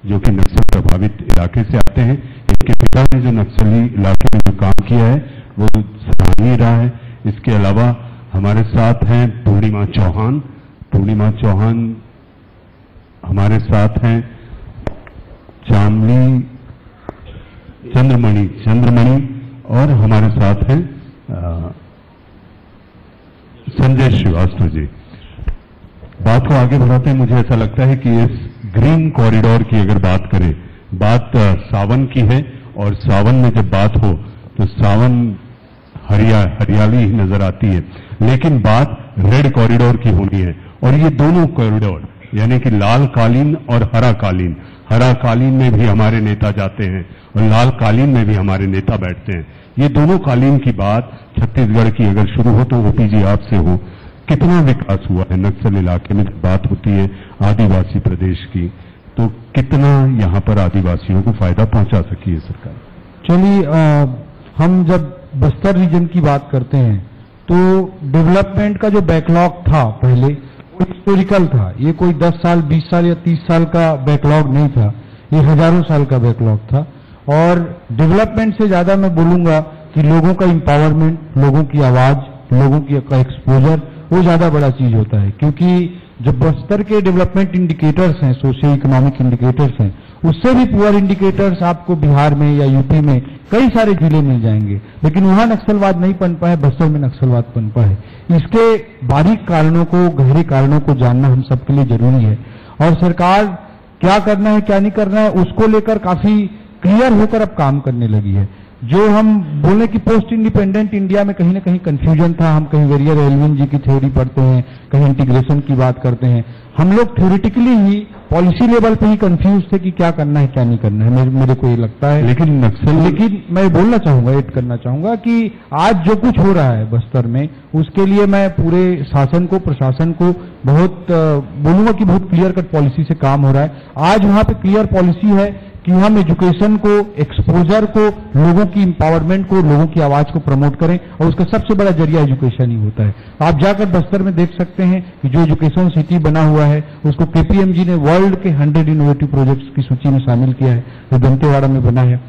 जो कि नक्सल प्रभावित इलाके से आते हैं। इनके पिता ने जो नक्सली इलाके में जो काम किया है वो सराहनीय रहा है। इसके अलावा हमारे साथ हैं पूर्णिमा चौहान। पूर्णिमा चौहान हमारे साथ हैं चंद्रमणि और हमारे साथ हैं संजय श्रीवास्तव जी। बात को आगे बढ़ाते हैं। मुझे ऐसा लगता है कि इस ग्रीन कॉरिडोर की अगर बात करें, बात सावन की है और सावन में जब बात हो तो सावन हरियाली ही नजर आती है, लेकिन बात रेड कॉरिडोर की होनी है। और ये दोनों कॉरिडोर यानी कि लाल कालीन और हरा कालीन में भी हमारे नेता जाते हैं और लाल कालीन में भी हमारे नेता बैठते हैं। ये दोनों कालीन की बात छत्तीसगढ़ की अगर शुरू हो तो ओपी जी आपसे हो, कितना विकास हुआ है नक्सल इलाके में? बात होती है आदिवासी प्रदेश की, तो कितना यहां पर आदिवासियों को फायदा पहुंचा सकी है सरकार? चलिए, हम जब बस्तर रीजन की बात करते हैं तो डेवलपमेंट का जो बैकलॉग था पहले वो हिस्टोरिकल था। ये कोई 10 साल 20 साल या 30 साल का बैकलॉग नहीं था, ये हजारों साल का बैकलॉग था। और डेवलपमेंट से ज्यादा मैं बोलूंगा कि लोगों का एम्पावरमेंट, लोगों की आवाज, लोगों की एक्सपोजर, वो ज्यादा बड़ा चीज होता है। क्योंकि जो बस्तर के डेवलपमेंट इंडिकेटर्स हैं, सोशियो इकोनॉमिक इंडिकेटर्स हैं, उससे भी पुअर इंडिकेटर्स आपको बिहार में या यूपी में कई सारे जिले मिल जाएंगे, लेकिन वहां नक्सलवाद नहीं पनपा है, बस्तर में नक्सलवाद पनपा है। इसके बारीक कारणों को, गहरे कारणों को जानना हम सबके लिए जरूरी है। और सरकार क्या करना है क्या नहीं करना है उसको लेकर काफी क्लियर होकर अब काम करने लगी है। जो हम बोले कि पोस्ट इंडिपेंडेंट इंडिया में कहीं ना कहीं कंफ्यूजन था, हम कहीं वेरियर एल्विन जी की थ्योरी पढ़ते हैं, कहीं इंटीग्रेशन की बात करते हैं, हम लोग थ्योरेटिकली ही पॉलिसी लेवल पे ही कंफ्यूज थे कि क्या करना है क्या नहीं करना है। मेरे को ये लगता है। लेकिन मैं बोलना चाहूंगा, ऐड करना चाहूंगा कि आज जो कुछ हो रहा है बस्तर में, उसके लिए मैं पूरे शासन को, प्रशासन को बहुत बोलूंगा कि बहुत क्लियर कट पॉलिसी से काम हो रहा है। आज वहां पे क्लियर पॉलिसी है कि हम एजुकेशन को, एक्सपोजर को, लोगों की एम्पावरमेंट को, लोगों की आवाज को प्रमोट करें, और उसका सबसे बड़ा जरिया एजुकेशन ही होता है। आप जाकर बस्तर में देख सकते हैं कि जो एजुकेशन सिटी बना हुआ है उसको केपीएमजी ने वर्ल्ड के 100 इनोवेटिव प्रोजेक्ट्स की सूची में शामिल किया है, जो दंतेवाड़ा में बना है।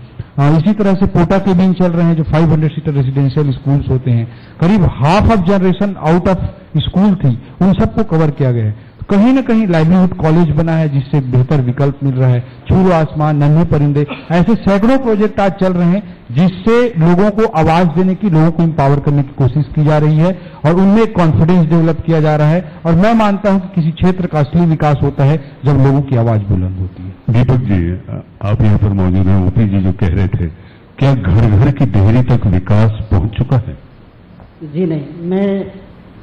इसी तरह से पोटा के भी चल रहे हैं, जो 500 सीटर रेजिडेंशियल स्कूल्स होते हैं, करीब half of generation out of school थी, उन सबको कवर किया गया है। कहीं न कहीं लाइवलीहुड कॉलेज बना है जिससे बेहतर विकल्प मिल रहा है, छूरो आसमान, नन्हे परिंदे, ऐसे सैकड़ों प्रोजेक्ट आज चल रहे हैं जिससे लोगों को आवाज देने की, लोगों को एम्पावर करने की कोशिश की जा रही है और उनमें कॉन्फिडेंस डेवलप किया जा रहा है। और मैं मानता हूं कि किसी क्षेत्र का असली विकास होता है जब लोगों की आवाज बुलंद होती है। दीपक जी, आप यहाँ पर मौजूद हैं। ओपी जी जो कह रहे थे, क्या घर घर की देहरी तक विकास पहुंच चुका है? जी नहीं, मैं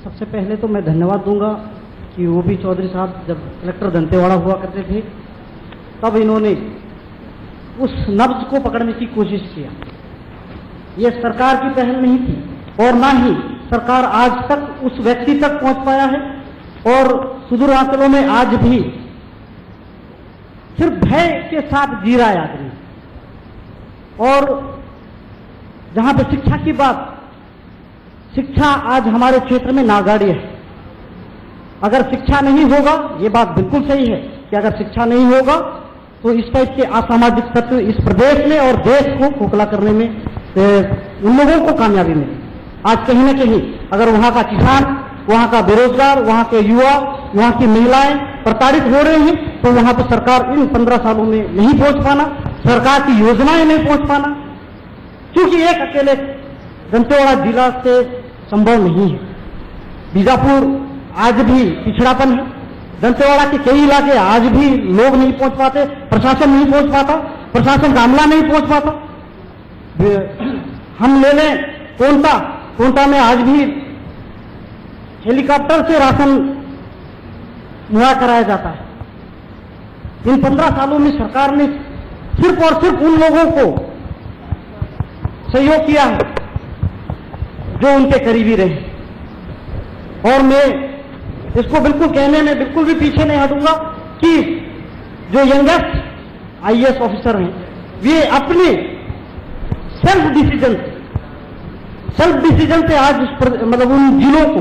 सबसे पहले तो मैं धन्यवाद दूंगा कि ओपी चौधरी साहब जब कलेक्टर दंतेवाड़ा हुआ करते थे तब इन्होंने उस नब्ज को पकड़ने की कोशिश किया। ये सरकार की पहल नहीं थी और ना ही सरकार आज तक उस व्यक्ति तक पहुंच पाया है। और सुदूर अंचलों में आज भी सिर्फ भय के साथ जी रहा है आदमी। और जहां पे शिक्षा की बात, शिक्षा आज हमारे क्षेत्र में नागाड़ी है। अगर शिक्षा नहीं होगा, ये बात बिल्कुल सही है कि अगर शिक्षा नहीं होगा तो इस टाइप के असामाजिक तत्व इस प्रदेश में और देश को खोखला करने में उन लोगों को कामयाबी मिली। आज कहीं न कहीं अगर वहां का किसान, वहां का बेरोजगार, वहां के युवा, वहां की महिलाएं प्रताड़ित हो रहे हैं, तो वहां पर सरकार इन 15 सालों में नहीं पहुंच पाना, सरकार की योजनाएं नहीं पहुंच पाना, क्योंकि एक अकेले दंतेवाड़ा जिला से संभव नहीं है। बीजापुर आज भी पिछड़ापन है, दंतेवाड़ा के कई इलाके आज भी लोग नहीं पहुंच पाते, प्रशासन नहीं पहुंच पाता, प्रशासन मामला नहीं पहुंच पाता। हम ले लें कोंटा में आज भी हेलीकॉप्टर से राशन मुहैया कराया जाता है। इन 15 सालों में सरकार ने सिर्फ और सिर्फ उन लोगों को सहयोग किया है जो उनके करीबी रहे। और मैं इसको बिल्कुल कहने में बिल्कुल भी पीछे नहीं हटूंगा कि जो यंगेस्ट आईएएस ऑफिसर हैं, वे अपने सेल्फ डिसीजन से आज मतलब उन जिलों को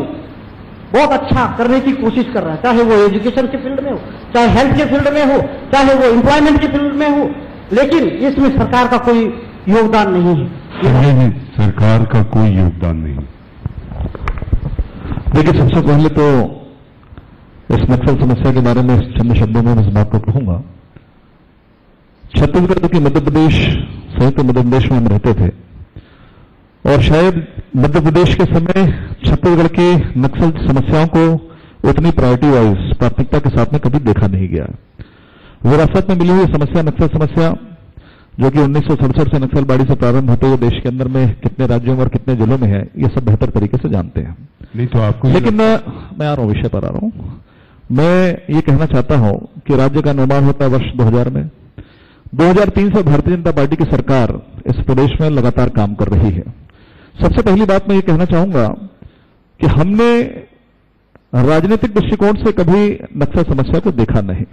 बहुत अच्छा करने की कोशिश कर रहा है, चाहे वो एजुकेशन के फील्ड में हो, चाहे हेल्थ के फील्ड में हो, चाहे वो एम्प्लॉयमेंट के फील्ड में हो, लेकिन इसमें सरकार का कोई योगदान नहीं है। नहीं, सरकार का कोई योगदान नहीं। देखिए, सबसे पहले तो इस नक्सल समस्या के बारे में चंद शब्दों में इस बात को कहूंगा। छत्तीसगढ़ की मध्य प्रदेश, संयुक्त मध्य प्रदेश में हम रहते थे और शायद मध्य प्रदेश के समय छत्तीसगढ़ की नक्सल समस्याओं को उतनी प्रायोरिटी वाइज, प्राथमिकता के साथ में कभी देखा नहीं गया। विरासत में मिली हुई समस्या, नक्सल समस्या, जो कि 1967 से नक्सलबाड़ी से प्रारंभ होते हुए देश के अंदर में कितने राज्यों में और कितने जिलों में है, ये सब बेहतर तरीके से जानते हैं। नहीं तो आपको, लेकिन मैं आ रहा हूं, विषय पर आ रहा हूं। मैं ये कहना चाहता हूं कि राज्य का निर्माण होता है वर्ष 2000 में। 2003 से भारतीय जनता पार्टी की सरकार इस प्रदेश में लगातार काम कर रही है। सबसे पहली बात मैं ये कहना चाहूंगा कि हमने राजनीतिक दृष्टिकोण से कभी नक्सल समस्या को देखा नहीं।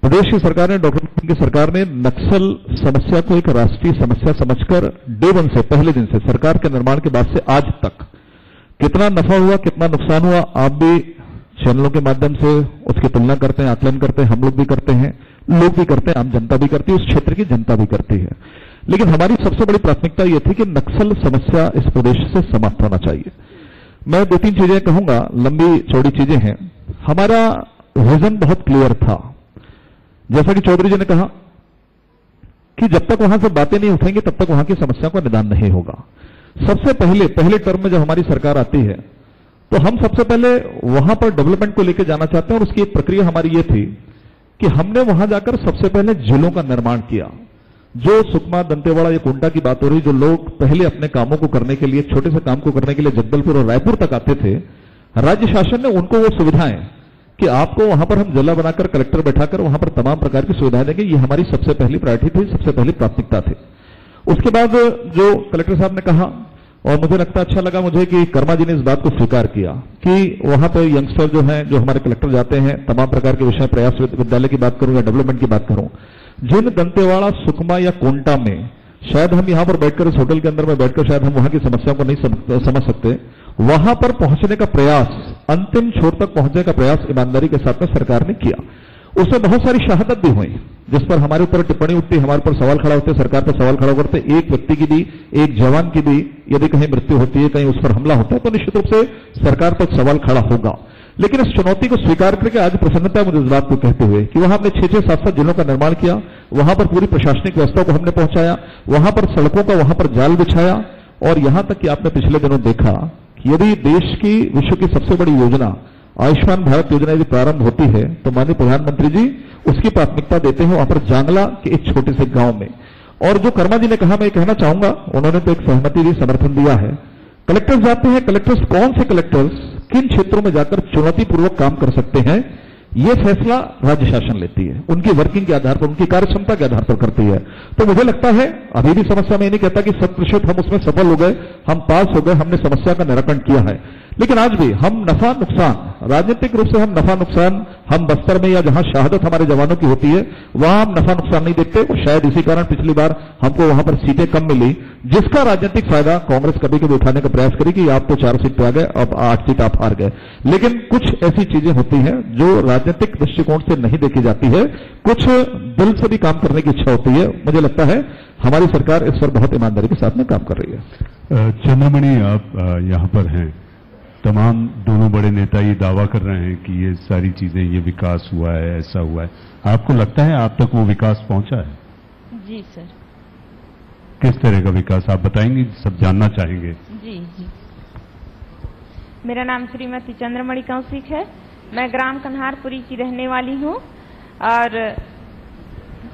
प्रदेश की सरकार ने, डॉक्टर मोदी की सरकार ने नक्सल समस्या को एक राष्ट्रीय समस्या समझकर डे वन से, पहले दिन से, सरकार के निर्माण के बाद से आज तक कितना नफा हुआ, कितना नुकसान हुआ, आप भी चैनलों के माध्यम से उसकी तुलना करते हैं, आकलन करते हैं, हम लोग भी करते हैं, लोग भी करते हैं, आम जनता भी करती है, उस क्षेत्र की जनता भी करती है। लेकिन हमारी सबसे बड़ी प्राथमिकता यह थी कि नक्सल समस्या इस प्रदेश से समाप्त होना चाहिए। मैं 2-3 चीजें कहूंगा, लंबी चौड़ी चीजें हैं। हमारा विजन बहुत क्लियर था। जैसा कि चौधरी जी ने कहा कि जब तक वहां से बातें नहीं उठेंगी तब तक वहां की समस्या का निदान नहीं होगा। सबसे पहले टर्म में जब हमारी सरकार आती है तो हम सबसे पहले वहां पर डेवलपमेंट को लेकर जाना चाहते हैं, और उसकी एक प्रक्रिया हमारी ये थी कि हमने वहां जाकर सबसे पहले जिलों का निर्माण किया। जो सुकमा, दंतेवाड़ा या कोंटा की बात हो रही, जो लोग पहले अपने कामों को करने के लिए, छोटे से काम को करने के लिए जगदलपुर और रायपुर तक आते थे, राज्य शासन ने उनको वो सुविधाएं कि आपको वहां पर हम जिला बनाकर, कलेक्टर बैठाकर वहां पर तमाम प्रकार की सुविधाएं देंगे, ये हमारी सबसे पहली प्रायोरिटी थी, सबसे पहली प्राथमिकता थी। उसके बाद जो कलेक्टर साहब ने कहा, और मुझे लगता अच्छा लगा मुझे कि कर्मा जी ने इस बात को स्वीकार किया कि वहां पर यंगस्टर जो हैं, जो हमारे कलेक्टर जाते हैं, तमाम प्रकार के विषय, प्रयास विद्यालय की बात करूं या डेवलपमेंट की बात करूं, जिन दंतेवाड़ा, सुकमा या कोंटा में शायद हम यहां पर बैठकर, इस होटल के अंदर में बैठकर शायद हम वहां की समस्याओं को नहीं समझ सकते, वहां पर पहुंचने का प्रयास, अंतिम छोर तक पहुंचने का प्रयास ईमानदारी के साथ में सरकार ने किया। उसमें बहुत सारी शहादत भी हुई, जिस पर हमारे ऊपर टिप्पणी उठती, हमारे पर सवाल खड़ा होते, सरकार पर सवाल खड़ा करते। एक व्यक्ति की भी, एक जवान की भी यदि कहीं मृत्यु होती है, कहीं उस पर हमला होता है, तो निश्चित रूप से सरकार पर सवाल खड़ा होगा। लेकिन इस चुनौती को स्वीकार करके आज प्रसन्नता है मुझे इस बात को कहते हुए कि वहां हमने 6-6, 7-7 जिलों का निर्माण किया, वहां पर पूरी प्रशासनिक व्यवस्था को हमने पहुंचाया, वहां पर सड़कों का वहां पर जाल बिछाया, और यहां तक कि आपने पिछले दिनों देखा कि यदि देश की, विश्व की सबसे बड़ी योजना आयुष्मान भारत योजना यदि प्रारंभ होती है तो माननीय प्रधानमंत्री जी उसकी प्राथमिकता देते हैं वहां पर जांगला के एक छोटे से गांव में। और जो कर्मा जी ने कहा, मैं कहना चाहूंगा, उन्होंने तो एक सहमति दी, समर्थन दिया है। कलेक्टर्स जाते हैं, कलेक्टर्स, कौन से कलेक्टर्स किन क्षेत्रों में जाकर चुनौतीपूर्वक काम कर सकते हैं, यह फैसला राज्य शासन लेती है, उनकी वर्किंग के आधार पर, उनकी कार्यक्षमता के आधार पर करती है। तो मुझे लगता है अभी भी समस्या में नहीं कहता कि 100% हम उसमें सफल हो गए, हम पास हो गए, हमने समस्या का निराकरण किया है, लेकिन आज भी हम नफा नुकसान, राजनीतिक रूप से हम नफा नुकसान, हम बस्तर में या जहां शहादत हमारे जवानों की होती है वहां हम नफा नुकसान नहीं देखते। और शायद इसी कारण पिछली बार हमको वहां पर सीटें कम मिली, जिसका राजनीतिक फायदा कांग्रेस कभी कभी उठाने का प्रयास करी कि आप तो 4 सीट पे आ गए, अब 8 सीट आप हार गए। लेकिन कुछ ऐसी चीजें होती हैं जो राजनीतिक दृष्टिकोण से नहीं देखी जाती है, कुछ दिल से भी काम करने की इच्छा होती है। मुझे लगता है हमारी सरकार इस पर बहुत ईमानदारी के साथ में काम कर रही है। चंद्रमणि, आप यहाँ पर हैं, तमाम दोनों बड़े नेता ये दावा कर रहे हैं कि ये सारी चीजें, ये विकास हुआ है, ऐसा हुआ है, आपको लगता है आप तक वो विकास पहुंचा है? जी सर। किस तरह का विकास आप बताएंगे, सब जानना चाहेंगे। जी जी, मेरा नाम श्रीमती चंद्रमणि कौशिक है, मैं ग्राम कन्हारपुरी की रहने वाली हूँ। और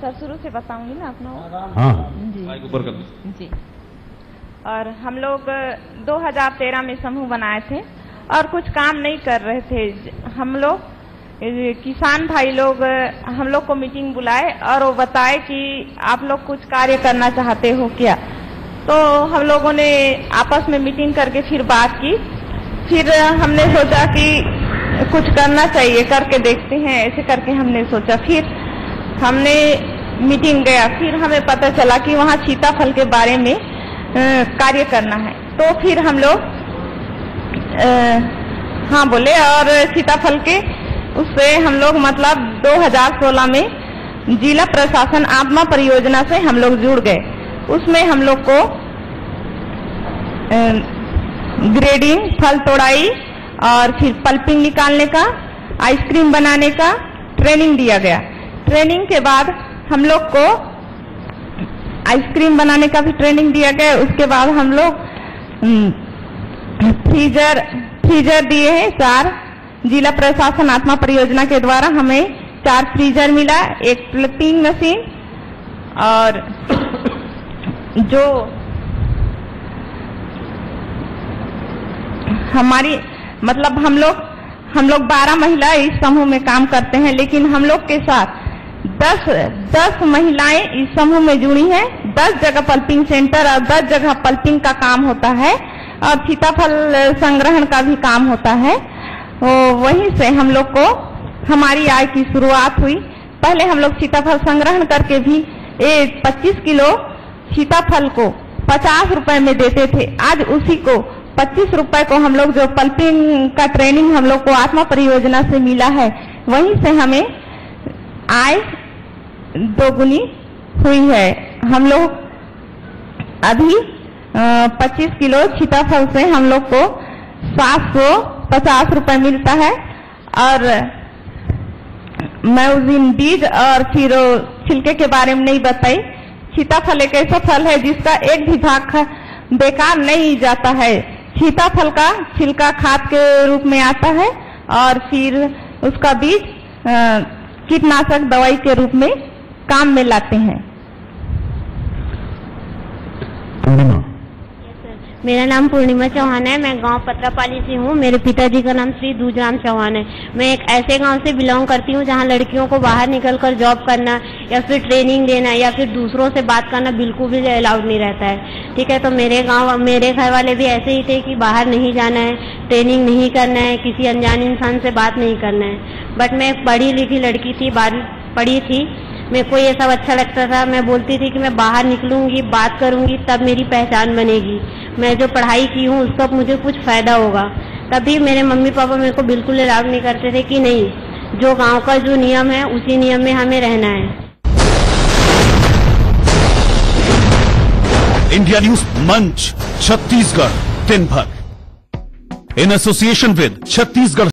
सर शुरू से बताऊंगी ना अपना? हाँ जी जी। और हम लोग 2013 में समूह बनाए थे और कुछ काम नहीं कर रहे थे। हम लोग किसान भाई लोग हम लोग को मीटिंग बुलाए और वो बताए कि आप लोग कुछ कार्य करना चाहते हो क्या। तो हम लोगों ने आपस में मीटिंग करके फिर बात की, फिर हमने सोचा कि कुछ करना चाहिए, करके देखते हैं, ऐसे करके हमने सोचा। फिर हमने मीटिंग गया, फिर हमें पता चला कि वहाँ सीताफल के बारे में कार्य करना है। तो फिर हम लोग हाँ बोले। और सीताफल के उससे हम लोग मतलब 2016 में जिला प्रशासन आत्मा परियोजना से हम लोग जुड़ गए। उसमें हम लोग को ग्रेडिंग, फल तोड़ाई और फिर पल्पिंग निकालने का, आइसक्रीम बनाने का ट्रेनिंग दिया गया। ट्रेनिंग के बाद हम लोग को आइसक्रीम बनाने का भी ट्रेनिंग दिया गया। उसके बाद हम लोग फ्रीजर दिए हैं 4। जिला प्रशासन आत्मा परियोजना के द्वारा हमें 4 फ्रीजर मिला, 1 प्लपिंग मशीन, और जो हमारी मतलब हम लोग 12 महिला इस समूह में काम करते हैं, लेकिन हम लोग के साथ 10 महिलाएं इस समूह में जुड़ी हैं। 10 जगह पल्पिंग सेंटर और 10 जगह पल्पिंग का काम होता है और सीताफल संग्रहण का भी काम होता है। वहीं से हम लोग को हमारी आय की शुरुआत हुई। पहले हम लोग सीताफल संग्रहण करके भी 25 किलो सीताफल को 50 रुपए में देते थे। आज उसी को 25 रुपए को हम लोग, जो पल्पिंग का ट्रेनिंग हम लोग को आत्मा परियोजना से मिला है, वहीं से हमें आय 2 गुनी हुई है। हम लोग अभी 25 किलो सीताफल से हम लोग को 750 रुपए मिलता है। और मैं उस दिन बीज और फिर छिलके के बारे में नहीं बताई। सीताफल एक ऐसा फल है जिसका एक भी भाग बेकार नहीं जाता है। सीताफल का छिलका खाद के रूप में आता है और फिर उसका बीज कीटनाशक दवाई के रूप में काम में लाते हैं। मेरा नाम पूर्णिमा चौहान है। मैं गांव पत्रापाली से हूँ। मेरे पिताजी का नाम श्री दूजराम चौहान है। मैं एक ऐसे गांव से बिलोंग करती हूँ जहाँ लड़कियों को बाहर निकलकर जॉब करना या फिर ट्रेनिंग देना या फिर दूसरों से बात करना बिल्कुल भी अलाउड नहीं रहता है। ठीक है, तो मेरे घर वाले भी ऐसे ही थे कि बाहर नहीं जाना है, ट्रेनिंग नहीं करना है, किसी अनजान इंसान से बात नहीं करना है। बट मैं एक पढ़ी लिखी लड़की थी, 12वीं पढ़ी थी। मेरे को ये सब अच्छा लगता था। मैं बोलती थी कि मैं बाहर निकलूंगी, बात करूंगी, तब मेरी पहचान बनेगी। मैं जो पढ़ाई की हूँ उसका मुझे कुछ फायदा होगा। तभी मेरे मम्मी पापा मेरे को बिल्कुल अलाउ नहीं करते थे कि नहीं, जो गांव का जो नियम है उसी नियम में हमें रहना है। इंडिया न्यूज मंच छत्तीसगढ़ दिन भर इन एसोसिएशन विद छत्तीसगढ़